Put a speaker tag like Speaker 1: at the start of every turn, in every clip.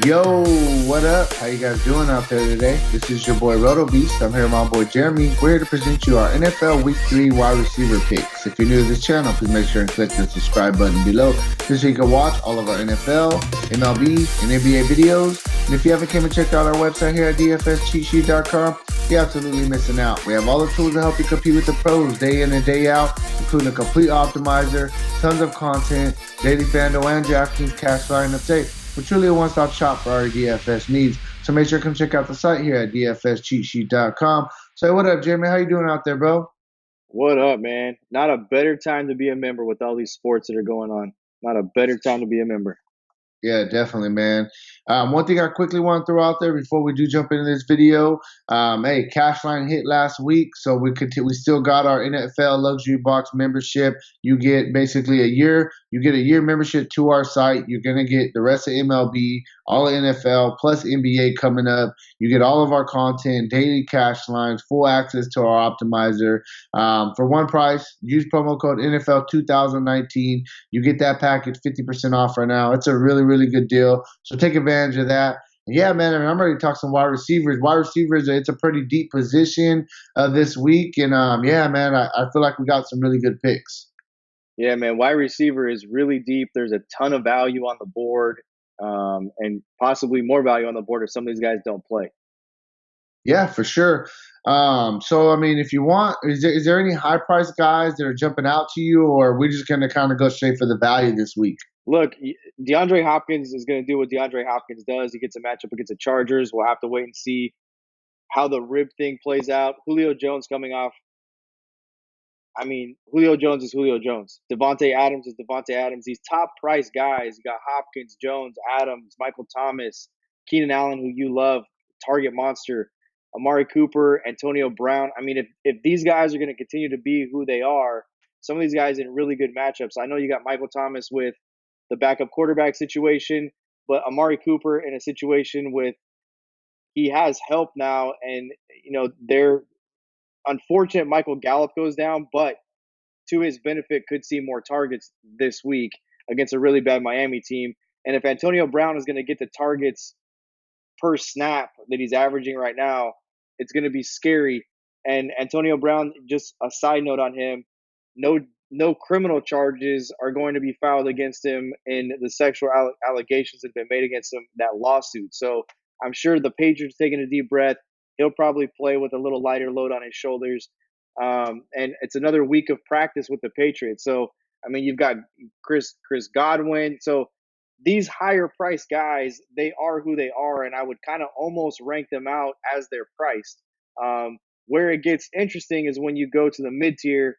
Speaker 1: Yo, what up? How you guys doing out there today? This is your boy Roto Beast. I'm here with my boy Jeremy. We're here to present you our NFL Week 3 wide receiver picks. If you're new to this channel, please make sure and click the subscribe button below just so you can watch all of our NFL, MLB, and NBA videos. And if you haven't came and checked out our website here at dfscheatsheet.com, you're absolutely missing out. We have all the tools to help you compete with the pros day in and day out, including a complete optimizer, tons of content, daily FanDuel and DraftKings cash line update. We're truly a one-stop shop for our DFS needs. So make sure to come check out the site here at dfscheatsheet.com. So what up, Jeremy? How you doing out there, bro?
Speaker 2: What up, man? Not a better time to be a member with all these sports that are going on. Not a better time to be a member.
Speaker 1: Yeah, definitely, man. One thing I quickly want to throw out there before we do jump into this video, hey, Cashline hit last week, so we still got our NFL Luxury Box membership. You get basically a year. You get a year membership to our site. You're gonna get the rest of MLB, all of NFL, plus NBA coming up. You get all of our content, daily cash lines, full access to our optimizer for one price. Use promo code NFL 2019. You get that package 50% off right now. It's a really good deal. So take advantage of that. Yeah, man, I mean, I'm ready to talk some wide receivers. Wide receivers, it's a pretty deep position this week. And yeah, man, I feel like we got some really good picks.
Speaker 2: Yeah, man. Wide receiver is really deep. There's a ton of value on the board, and possibly more value on the board if some of these guys don't play.
Speaker 1: Yeah, for sure. So I mean, if you want, is there any high price guys that are jumping out to you, or are we just gonna kind of go straight for the value this week?
Speaker 2: Look, DeAndre Hopkins is going to do what DeAndre Hopkins does. He gets a matchup against the Chargers. We'll have to wait and see how the rib thing plays out. Julio Jones coming off. I mean, Julio Jones is Julio Jones. Devontae Adams is Devontae Adams. These top price guys, you got Hopkins, Jones, Adams, Michael Thomas, Keenan Allen, who you love, target monster, Amari Cooper, Antonio Brown. I mean, if these guys are going to continue to be who they are, some of these guys in really good matchups. I know you got Michael Thomas with the backup quarterback situation, but Amari Cooper in a situation with he has help now, and they're unfortunate Michael Gallup goes down, but to his benefit, could see more targets this week against a really bad Miami team. And if Antonio Brown is going to get the targets per snap that he's averaging right now, it's going to be scary. And Antonio Brown, just a side note on him, no criminal charges are going to be filed against him in the sexual allegations that have been made against him, that lawsuit. So I'm sure the Patriots taking a deep breath. He'll probably play with a little lighter load on his shoulders. And it's another week of practice with the Patriots. So, I mean, you've got Chris Godwin. So these higher priced guys, they are who they are. And I would kind of almost rank them out as they're priced. Where it gets interesting is when you go to the mid tier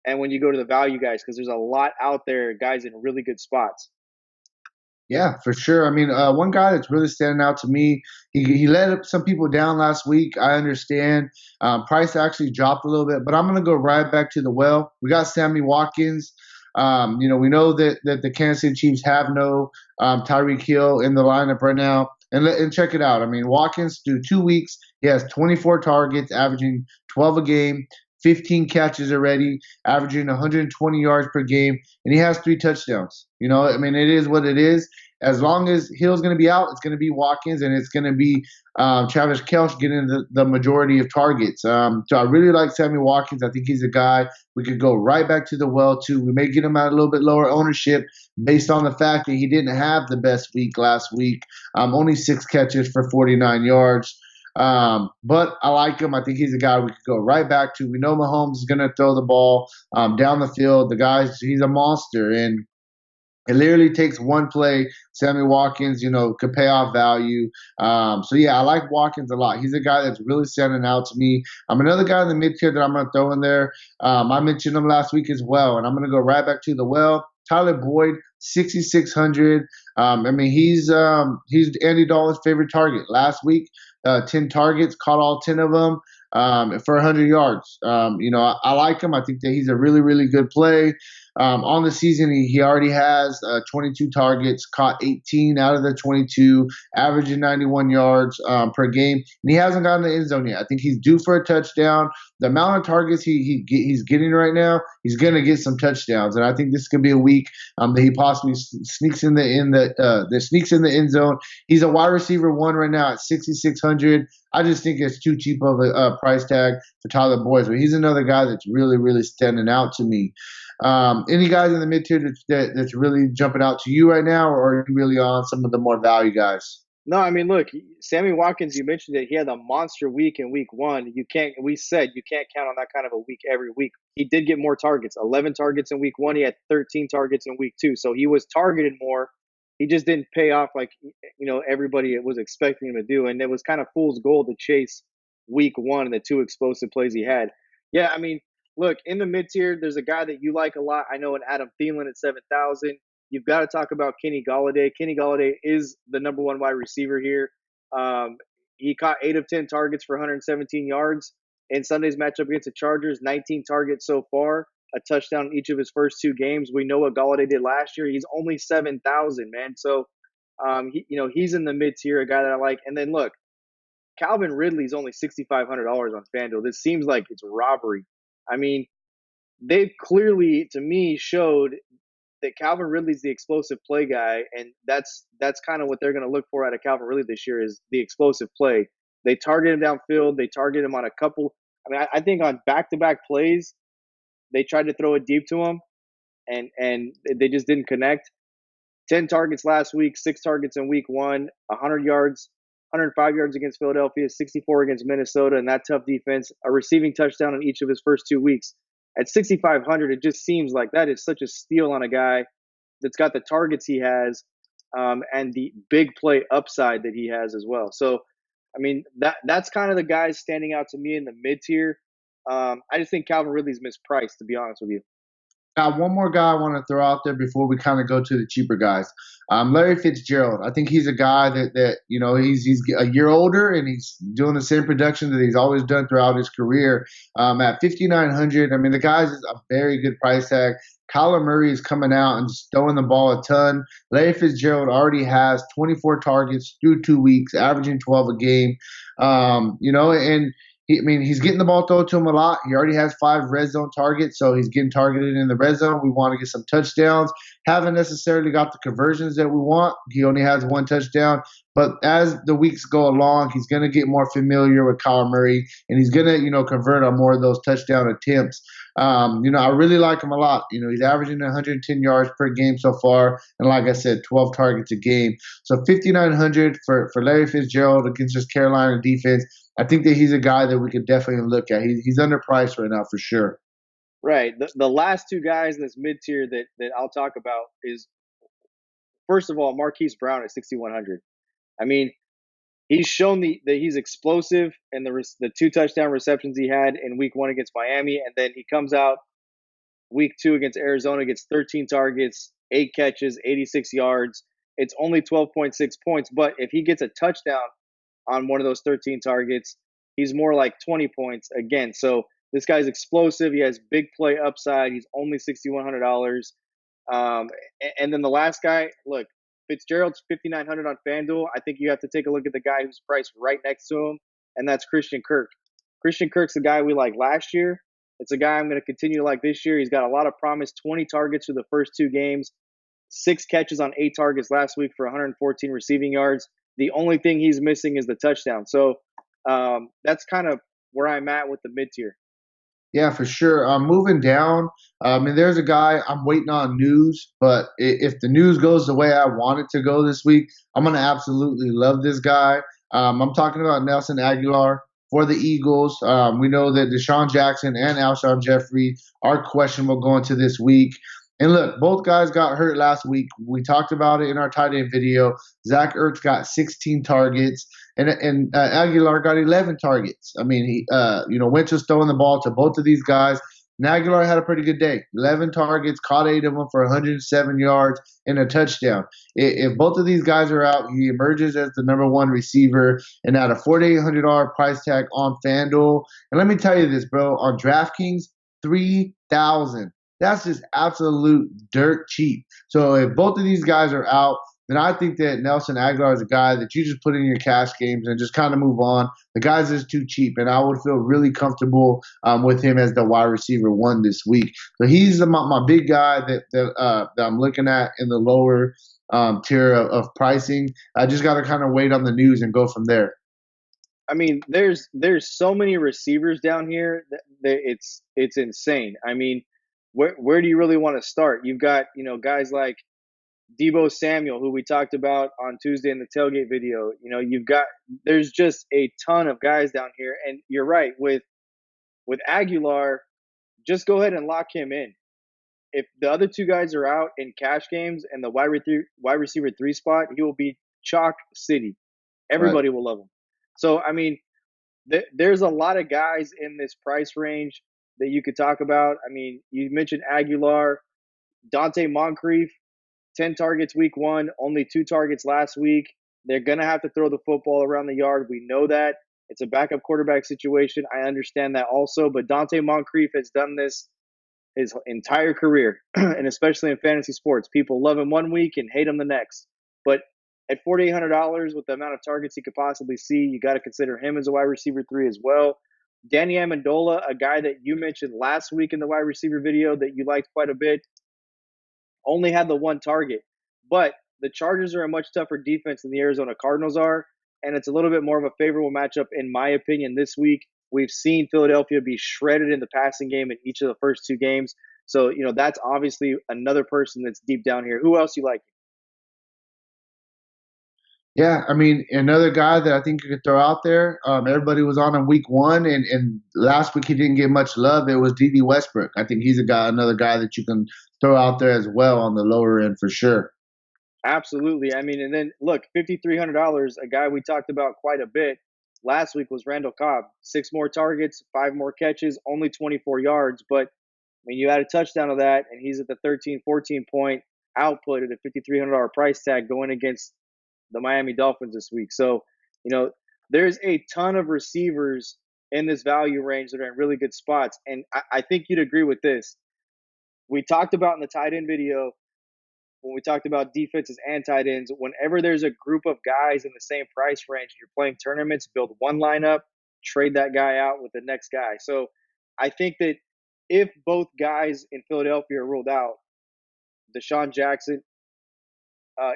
Speaker 2: and when you go to the value guys, because there's a lot out there, guys in really good spots.
Speaker 1: Yeah, for sure. I mean, one guy that's really standing out to me, he let some people down last week. I understand. Price actually dropped a little bit, but I'm going to go right back to the well. We got Sammy Watkins. We know that the Kansas City Chiefs have no Tyreek Hill in the lineup right now. And check it out. I mean, Watkins through 2 weeks, he has 24 targets, averaging 12 a game. 15 catches already, averaging 120 yards per game, and he has 3 touchdowns. I mean, it is what it is. As long as Hill's going to be out, it's going to be Watkins, and it's going to be Travis Kelce getting the majority of targets. So I really like Sammy Watkins. I think he's a guy we could go right back to the well, too. We may get him at a little bit lower ownership based on the fact that he didn't have the best week last week. Only 6 catches for 49 yards. But I like him. I think he's a guy we could go right back to. We know Mahomes is going to throw the ball down the field. He's a monster, and it literally takes one play. Sammy Watkins, could pay off value. So yeah, I like Watkins a lot. He's a guy that's really standing out to me. Another guy in the mid tier that I'm going to throw in there. I mentioned him last week as well, and I'm going to go right back to the well. Tyler Boyd, 6,600. I mean, he's Andy Dalton's favorite target. Last week, 10 targets, caught all 10 of them for 100 yards. I like him. I think that he's a really good play. On the season, he already has 22 targets, caught 18 out of the 22, averaging 91 yards per game, and he hasn't gotten the end zone yet. I think he's due for a touchdown. The amount of targets he's getting right now, he's going to get some touchdowns, and I think this could be a week that he possibly sneaks in the end zone. He's a wide receiver one right now at 6,600. I just think it's too cheap of a price tag for Tyler Boyd. But he's another guy that's really, really standing out to me. Any guys in the mid tier that's really jumping out to you right now, or are you really on some of the more value guys?
Speaker 2: No, I mean, look, Sammy Watkins, you mentioned that he had a monster week in week one. We said you can't count on that kind of a week every week. He did get more targets, 11 targets in week one. He had 13 targets in week two. So he was targeted more. He just didn't pay off like, everybody was expecting him to do. And it was kind of fool's gold to chase week one and the two explosive plays he had. Yeah, I mean, look, in the mid tier, there's a guy that you like a lot. I know an Adam Thielen at 7,000. You've got to talk about Kenny Golladay. Kenny Golladay is the number one wide receiver here. He caught 8 of 10 targets for 117 yards in Sunday's matchup against the Chargers. 19 targets so far, a touchdown in each of his first two games. We know what Golladay did last year. He's only 7,000, man. So, he's in the mid tier, a guy that I like. And then look, Calvin Ridley's only $6,500 on FanDuel. This seems like it's robbery. I mean, they've clearly, to me, showed that Calvin Ridley's the explosive play guy, and that's kind of what they're going to look for out of Calvin Ridley this year is the explosive play. They target him downfield. They target him on a couple. I mean, I think on back-to-back plays, they tried to throw it deep to him, and they just didn't connect. 10 targets last week, 6 targets in week one, 100 yards, 105 yards against Philadelphia, 64 against Minnesota, and that tough defense. A receiving touchdown in each of his first 2 weeks. At 6,500, it just seems like that is such a steal on a guy that's got the targets he has and the big play upside that he has as well. So, I mean, that's kind of the guys standing out to me in the mid tier. I just think Calvin Ridley's mispriced, to be honest with you.
Speaker 1: One more guy I want to throw out there before we kind of go to the cheaper guys. Larry Fitzgerald. I think he's a guy that he's a year older and he's doing the same production that he's always done throughout his career. At 5,900, I mean the guy's a very good price tag. Kyler Murray is coming out and just throwing the ball a ton. Larry Fitzgerald already has 24 targets through 2 weeks, averaging 12 a game. And he's getting the ball thrown to him a lot. He already has 5 red zone targets, so he's getting targeted in the red zone. We want to get some touchdowns. Haven't necessarily got the conversions that we want. He only has 1 touchdown. But as the weeks go along, he's going to get more familiar with Kyler Murray, and he's going to, convert on more of those touchdown attempts. I really like him a lot. He's averaging 110 yards per game so far, and like I said, 12 targets a game. So 5,900 for Larry Fitzgerald against this Carolina defense. I think that he's a guy that we could definitely look at. He's underpriced right now for sure.
Speaker 2: Right. The last 2 guys in this mid tier that I'll talk about is, first of all, Marquise Brown at 6,100. I mean, he's shown that he's explosive and the 2 touchdown receptions he had in week one against Miami. And then he comes out week 2 against Arizona, gets 13 targets, 8 catches, 86 yards. It's only 12.6 points. But if he gets a touchdown on one of those 13 targets, he's more like 20 points again. So this guy's explosive. He has big play upside. He's only $6,100. And then the last guy, look, Fitzgerald's 5,900 on FanDuel. I think you have to take a look at the guy who's priced right next to him, and that's Christian Kirk. Christian Kirk's the guy we liked last year. It's a guy I'm going to continue to like this year. He's got a lot of promise, 20 targets for the first 2 games, 6 catches on 8 targets last week for 114 receiving yards. The only thing he's missing is the touchdown. So that's kind of where I'm at with the mid tier.
Speaker 1: Yeah, for sure. Moving down, there's a guy I'm waiting on news, but if the news goes the way I want it to go this week, I'm going to absolutely love this guy. I'm talking about Nelson Aguilar for the Eagles. We know that Deshaun Jackson and Alshon Jeffrey are questionable going to this week. And look, both guys got hurt last week. We talked about it in our tight end video. Zach Ertz got 16 targets, and Aguilar got 11 targets. I mean, Wentz was throwing the ball to both of these guys. And Aguilar had a pretty good day. 11 targets, caught 8 of them for 107 yards and a touchdown. If both of these guys are out, he emerges as the number 1 receiver and at a $4,800 price tag on FanDuel. And let me tell you this, bro, on DraftKings, 3,000. That's just absolute dirt cheap. So if both of these guys are out, then I think that Nelson Aguilar is a guy that you just put in your cash games and just kind of move on. The guy's just too cheap, and I would feel really comfortable with him as the wide receiver one this week. So he's my big guy that I'm looking at in the lower tier of pricing. I just got to kind of wait on the news and go from there.
Speaker 2: I mean, there's so many receivers down here that it's insane. I mean, where do you really want to start? You've got guys like Debo Samuel, who we talked about on Tuesday in the tailgate video. You've got there's just a ton of guys down here, and you're right with Aguilar. Just go ahead and lock him in. If the other two guys are out in cash games and the wide receiver three spot, he will be chalk city.
Speaker 1: Right.
Speaker 2: Everybody will love him. So I mean, there's a lot of guys in this price range that you could talk about. I mean, you mentioned Aguilar, Dante Moncrief, 10 targets week one, only 2 targets last week. They're going to have to throw the football around the yard. We know that. It's a backup quarterback situation. I understand that also. But Dante Moncrief has done this his entire career, and especially in fantasy sports. People love him one week and hate him the next. But at $4,800 with the amount of targets he could possibly see, you got to consider him as a wide receiver three as well. Danny Amendola, a guy that you mentioned last week in the wide receiver video that you liked quite a bit, only had the 1 target. But the Chargers are a much tougher defense than the Arizona Cardinals are, and it's a little bit more of a favorable matchup, in my opinion, this week. We've seen Philadelphia be shredded in the passing game in each of the first 2 games. So, that's obviously another person that's deep down here. Who else you like?
Speaker 1: Yeah, I mean, another guy that I think you could throw out there. Everybody was on in week one, and last week he didn't get much love. It was D.D. Westbrook. I think he's another guy that you can throw out there as well on the lower end for sure.
Speaker 2: Absolutely. I mean, and then look, $5,300, a guy we talked about quite a bit last week was Randall Cobb. 6 more targets, 5 more catches, only 24 yards. But I mean, you add a touchdown to that, and he's at the 13, 14 point output at a $5,300 price tag going against the Miami Dolphins this week. So, you know, there's a ton of receivers in this value range that are in really good spots. And I think you'd agree with this. We talked about in the tight end video when we talked about defenses and tight ends, whenever there's a group of guys in the same price range and you're playing tournaments, build one lineup, trade that guy out with the next guy. So I think that if both guys in Philadelphia are ruled out, Deshaun Jackson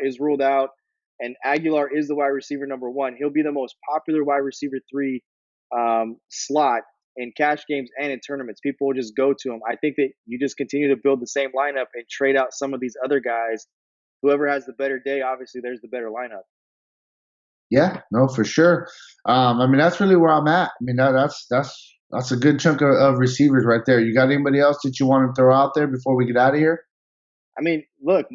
Speaker 2: is ruled out, and Aguilar is the wide receiver number one. He'll be the most popular wide receiver three slot in cash games and in tournaments. People will just go to him. I think that you just continue to build the same lineup and trade out some of these other guys. Whoever has the better day, obviously, there's the better lineup.
Speaker 1: Yeah, no, for sure. I mean, that's really where I'm at. I mean, that's a good chunk of receivers right there. You got anybody else that you want to throw out there before we get out of here?
Speaker 2: I mean, look,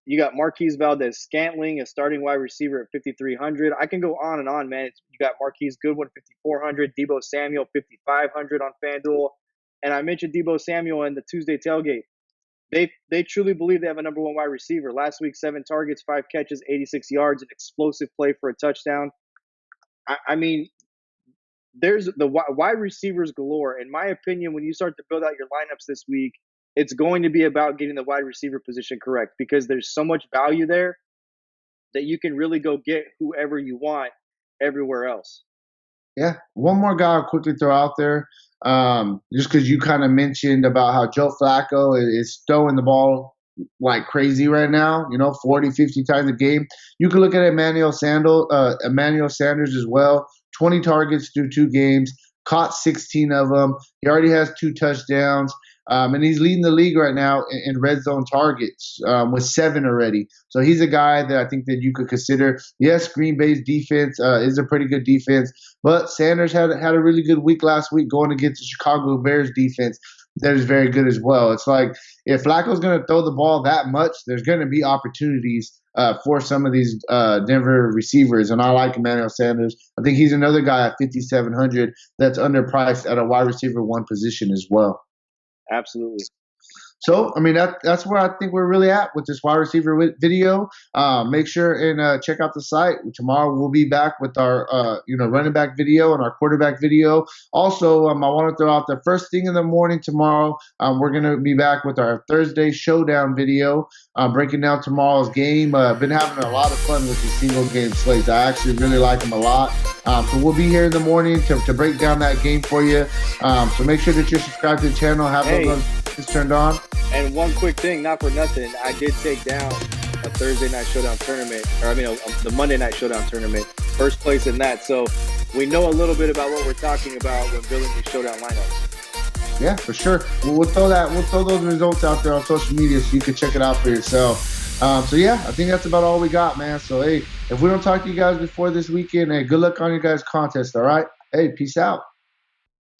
Speaker 2: you got Marquise Valdez Scantling, a starting wide receiver at 5,300. I can go on and on, man. You got Marquise Goodwin, 5,400. Debo Samuel, 5,500 on FanDuel. And I mentioned Debo Samuel in the Tuesday tailgate. They truly believe they have a number one wide receiver. Last week, 7 targets, 5 catches, 86 yards, an explosive play for a touchdown. I mean, there's the wide receivers galore. In my opinion, when you start to build out your lineups this week, it's going to be about getting the wide receiver position correct because there's so much value there that you can really go get whoever you want everywhere else.
Speaker 1: Yeah, one more guy I'll quickly throw out there, just because you kind of mentioned about how Joe Flacco is throwing the ball like crazy right now, 40, 50 times a game. You can look at Emmanuel Sanders as well, 20 targets through 2 games, caught 16 of them. He already has 2 touchdowns. And he's leading the league right now in red zone targets with 7 already. So he's a guy that I think that you could consider. Yes, Green Bay's defense is a pretty good defense, but Sanders had a really good week last week going against the Chicago Bears defense that is very good as well. It's like if Flacco's going to throw the ball that much, there's going to be opportunities for some of these Denver receivers, and I like Emmanuel Sanders. I think he's another guy at 5,700 that's underpriced at a wide receiver one position as well.
Speaker 2: Absolutely.
Speaker 1: So, I mean, that's where I think we're really at with this wide receiver video. Make sure and check out the site. Tomorrow we'll be back with our, running back video and our quarterback video. Also, I want to throw out the first thing in the morning tomorrow. We're going to be back with our Thursday showdown video, breaking down tomorrow's game. Been having a lot of fun with the single game slates. I actually really like them a lot. So we'll be here in the morning to break down that game for you. So make sure that you're subscribed to the channel, have those notifications turned on.
Speaker 2: And one quick thing, not for nothing, I did take down a Thursday Night Showdown tournament, the Monday Night Showdown tournament, first place in that. So we know a little bit about what we're talking about when building these showdown lineups.
Speaker 1: Yeah, for sure. We'll throw those results out there on social media so you can check it out for yourself. So yeah, I think that's about all we got, man. So hey, if we don't talk to you guys before this weekend, hey, good luck on your guys' contest. All right. Hey, peace out.